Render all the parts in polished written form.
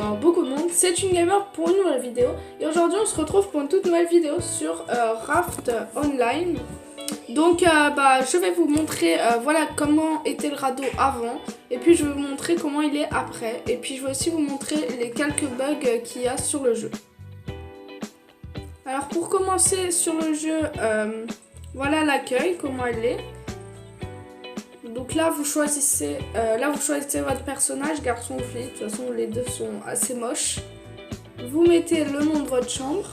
dans beaucoup de monde, c'est une gamer pour une nouvelle vidéo. Et aujourd'hui on se retrouve pour une toute nouvelle vidéo sur Raft Online. Donc je vais vous montrer voilà comment était le radeau avant. Et puis je vais vous montrer comment il est après. Et puis je vais aussi vous montrer les quelques bugs qu'il y a sur le jeu. Alors pour commencer sur le jeu, voilà l'accueil, comment elle est. Donc là vous choisissez votre personnage, garçon ou fille. De toute façon les deux sont assez moches. Vous mettez le nom de votre chambre.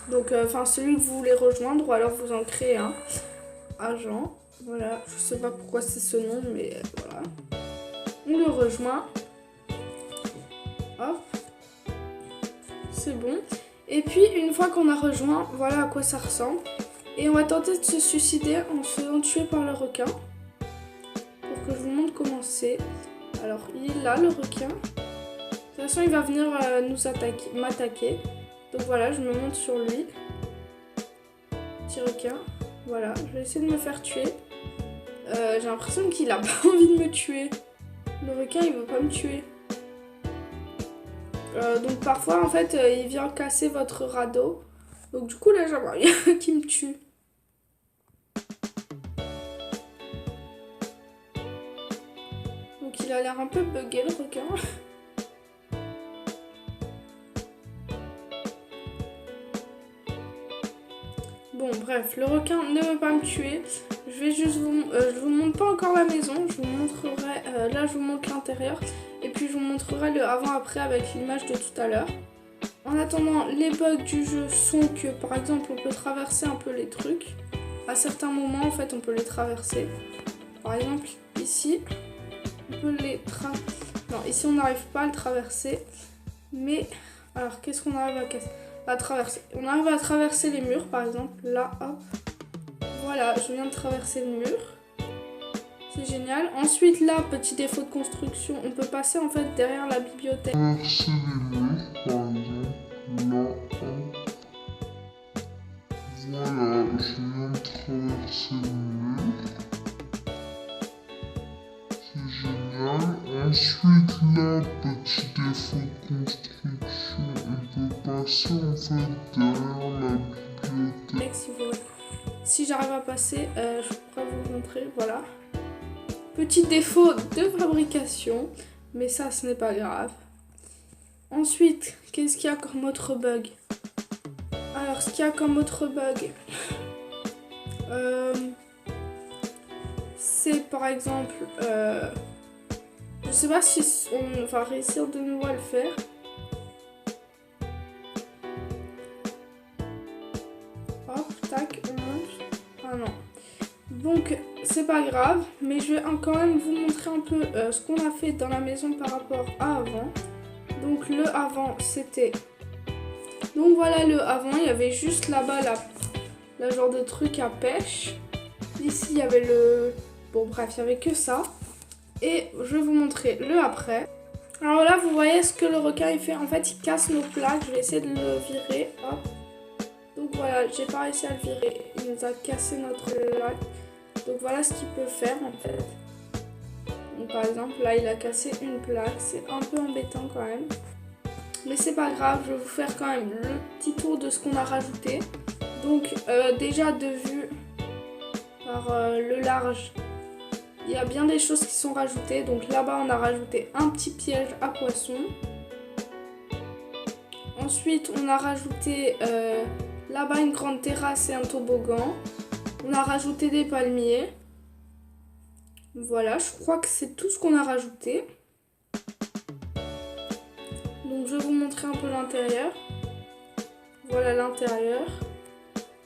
Donc celui que vous voulez rejoindre, ou alors vous en créez un. Agent. Voilà, je sais pas pourquoi c'est ce nom, mais voilà. On le rejoint. Hop. C'est bon. Et puis une fois qu'on a rejoint, voilà à quoi ça ressemble. Et on va tenter de se suicider en se faisant tuer par le requin. Pour que je vous montre comment c'est. Alors il est là le requin. De toute façon il va venir m'attaquer. Donc voilà, je me monte sur lui. Petit requin. Voilà, je vais essayer de me faire tuer. J'ai l'impression qu'il a pas envie de me tuer. Le requin il veut pas me tuer. Donc parfois en fait il vient casser votre radeau. Donc du coup là j'aimerais bien qu'il me tue. Donc il a l'air un peu bugué le requin. Bon bref, le requin ne veut pas me tuer. Je vais juste je vous montre pas encore la maison. Je vous montrerai, là je vous montre l'intérieur. Et puis je vous montrerai le avant-après avec l'image de tout à l'heure. En attendant, les bugs du jeu sont que par exemple on peut traverser un peu les trucs. À certains moments en fait on peut les traverser. Par exemple ici, on peut les non, ici on n'arrive pas à le traverser. Mais alors qu'est-ce qu'on arrive à traverser? On arrive à traverser les murs par exemple. Là, hop. Voilà, je viens de traverser le mur. C'est génial. Ensuite là, petit défaut de construction, on peut passer en fait derrière la bibliothèque. Traverser les murs par exemple. Là, hop. Voilà, je viens de traverser le mur. C'est génial. Ensuite là, petit défaut de construction, on peut passer en fait derrière la bibliothèque. Si j'arrive à passer, je pourrais vous montrer, voilà. Petit défaut de fabrication, mais ça ce n'est pas grave. Ensuite, qu'est-ce qu'il y a comme autre bug? Alors, ce qu'il y a comme autre bug, c'est par exemple, je sais pas si on va réussir de nouveau à le faire. Hop, tac, on monte. Ah non. Donc, c'est pas grave, mais je vais quand même vous montrer un peu ce qu'on a fait dans la maison par rapport à avant. Donc, le avant, c'était... Donc, voilà le avant, il y avait juste là-bas la genre de truc à pêche. Ici, il y avait le... Bon, bref, il n'y avait que ça. Et je vais vous montrer le après. Alors là, vous voyez ce que le requin il fait. En fait, il casse nos plaques. Je vais essayer de le virer. Hop. Donc voilà, j'ai pas réussi à le virer. Il nous a cassé notre plaque. Donc voilà ce qu'il peut faire en fait. Donc par exemple, là, il a cassé une plaque. C'est un peu embêtant quand même. Mais c'est pas grave, je vais vous faire quand même le petit tour de ce qu'on a rajouté. Donc déjà de vue par le large, il y a bien des choses qui sont rajoutées. Donc là-bas on a rajouté un petit piège à poisson. Ensuite on a rajouté là-bas une grande terrasse et un toboggan. On a rajouté des palmiers. Voilà, je crois que c'est tout ce qu'on a rajouté. Donc je vais vous montrer un peu l'intérieur. Voilà l'intérieur.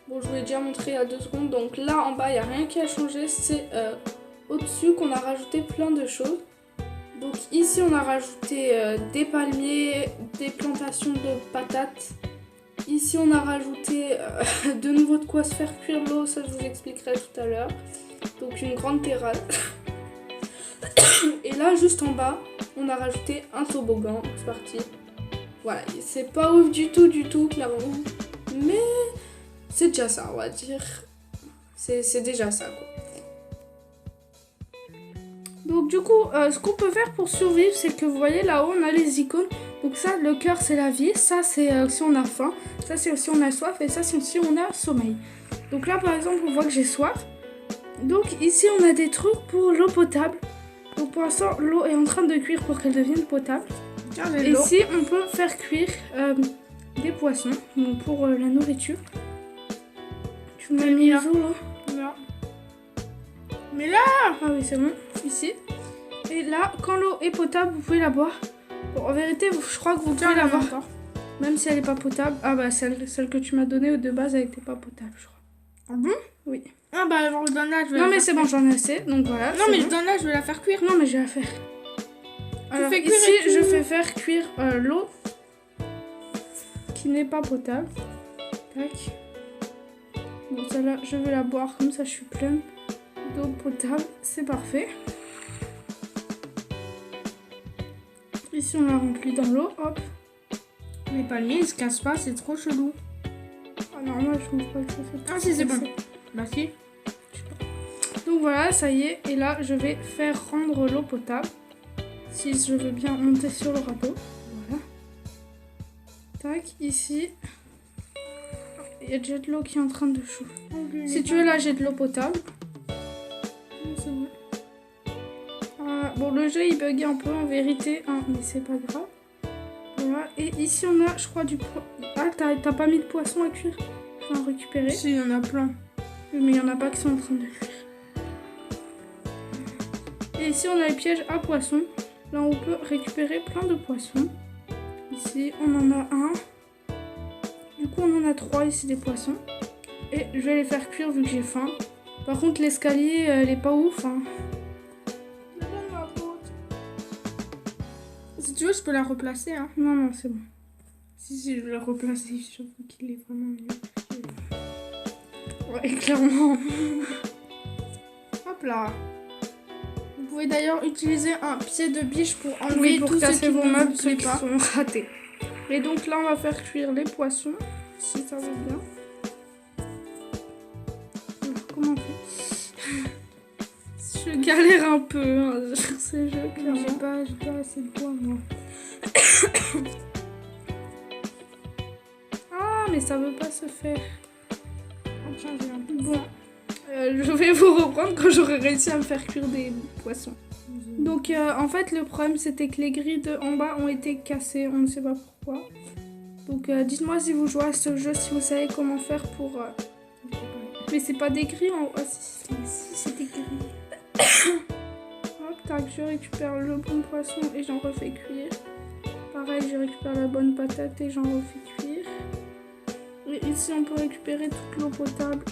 Bon, je vous l'ai déjà montré il y a 2 secondes. Donc là en bas, il n'y a rien qui a changé. C'est au-dessus qu'on a rajouté plein de choses. Donc ici, on a rajouté des palmiers, des plantations de patates. Ici, on a rajouté de nouveau de quoi se faire cuire l'eau. Ça, je vous expliquerai tout à l'heure. Donc une grande terrasse. Et là, juste en bas, on a rajouté un toboggan. C'est parti. Voilà, c'est pas ouf du tout, clairement. Mais c'est déjà ça, on va dire. C'est déjà ça, quoi. Donc du coup, ce qu'on peut faire pour survivre, c'est que vous voyez là-haut, on a les icônes. Donc ça, le cœur, c'est la vie. Ça, c'est si on a faim. Ça, c'est si on a soif. Et ça, c'est si on a sommeil. Donc là, par exemple, on voit que j'ai soif. Donc ici, on a des trucs pour l'eau potable. Donc pour l'instant, l'eau est en train de cuire pour qu'elle devienne potable. Et ici, on peut faire cuire des poissons pour la nourriture. Tu m'as mis l'eau là? Non. Mais là! Ah oui, c'est bon. Ici. Et là, quand l'eau est potable, vous pouvez la boire. Bon, en vérité, je crois que vous pouvez la boire. Même si elle n'est pas potable. Ah bah, celle que tu m'as donnée de base, elle n'était pas potable, je crois. Ah bon? Oui. Ah bah, alors je donne là, je vais Non, mais c'est bon, j'en ai assez. Donc voilà. Non, mais je donne là, je vais la faire cuire. Non, mais je vais la faire. Alors, fais cuire ici, et je fais faire cuire l'eau qui n'est pas potable. Tac. Bon, celle-là, je vais la boire comme ça, je suis pleine d'eau potable. C'est parfait. Ici, on la remplit dans l'eau. Hop. Les palmiers, ils se cassent pas, c'est trop chelou. Ah non, moi, je trouve pas que ça fait. Ah si, c'est bon. Bah si. Donc voilà, ça y est. Et là, je vais faire rendre l'eau potable. Si je veux bien monter sur le radeau. Voilà. Tac, ici. Il y a déjà de l'eau qui est en train de chauffer. Si tu veux, là, j'ai de l'eau potable. C'est bon. Bon, le jeu, il bug un peu en vérité, hein, mais c'est pas grave. Voilà. Et ici, on a, je crois, du poisson. Ah, t'as pas mis de poisson à cuire? Je vais en récupérer. Si, il y en a plein. Oui, mais il y en a pas qui sont en train de cuire. Et ici, on a les pièges à poissons. Là, on peut récupérer plein de poissons. Ici, on en a un. Du coup, on en a 3 ici des poissons. Et je vais les faire cuire vu que j'ai faim. Par contre, l'escalier, elle est pas ouf. Hein. Si tu veux, je peux la replacer. Hein. Non, non, c'est bon. Si, je vais la replacer. J'avoue qu'il est vraiment mieux. Ouais, clairement. Hop là. Vous pouvez d'ailleurs utiliser un pied de biche pour enlever Oui, pour tout casser vos meubles ceux qui sont ratés. Et donc là, on va faire cuire les poissons, si ça va bien. Alors, comment on fait? Je galère un peu hein, sur ces jeux, clairement. J'ai pas assez de bois, moi. Ah, mais ça veut pas se faire. Bon, je vais vous reprendre quand j'aurai réussi à me faire cuire des poissons. Donc en fait le problème c'était que les grilles de en bas ont été cassées, on ne sait pas pourquoi. Donc dites-moi si vous jouez à ce jeu, si vous savez comment faire pour... Mais c'est pas des grilles en haut, ah si c'est des grilles. Hop, tac, je récupère le bon poisson et j'en refais cuire. Pareil, je récupère la bonne patate et j'en refais cuire. Et ici on peut récupérer toute l'eau potable.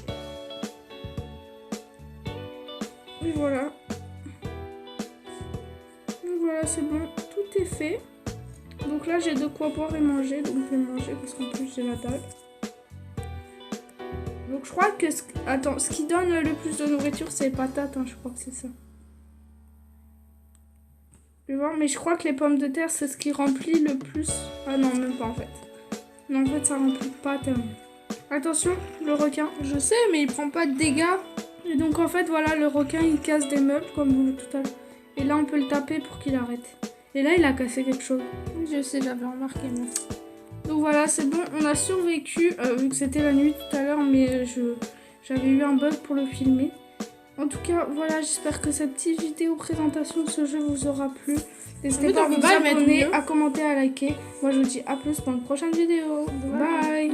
Et voilà. Voilà, c'est bon, tout est fait. Donc là, j'ai de quoi boire et manger. Donc je vais manger parce qu'en plus, j'ai la dalle. Donc je crois que... Attends, ce qui donne le plus de nourriture, c'est les patates. Hein, je crois que c'est ça. Je vais voir, mais je crois que les pommes de terre, c'est ce qui remplit le plus... Ah non, même pas en fait. Non, en fait, ça remplit pas tellement. Attention, le requin. Je sais, mais il prend pas de dégâts. Et donc en fait, voilà, le requin, il casse des meubles comme tout à l'heure. Et là, on peut le taper pour qu'il arrête. Et là, il a cassé quelque chose. Je sais, j'avais remarqué, moi. Donc voilà, c'est bon, on a survécu, vu que c'était la nuit tout à l'heure, mais j'avais eu un bug pour le filmer. En tout cas, voilà, j'espère que cette petite vidéo présentation de ce jeu vous aura plu. N'hésitez pas à vous abonner, à commenter, à liker. Moi, je vous dis à plus pour une prochaine vidéo. Bye.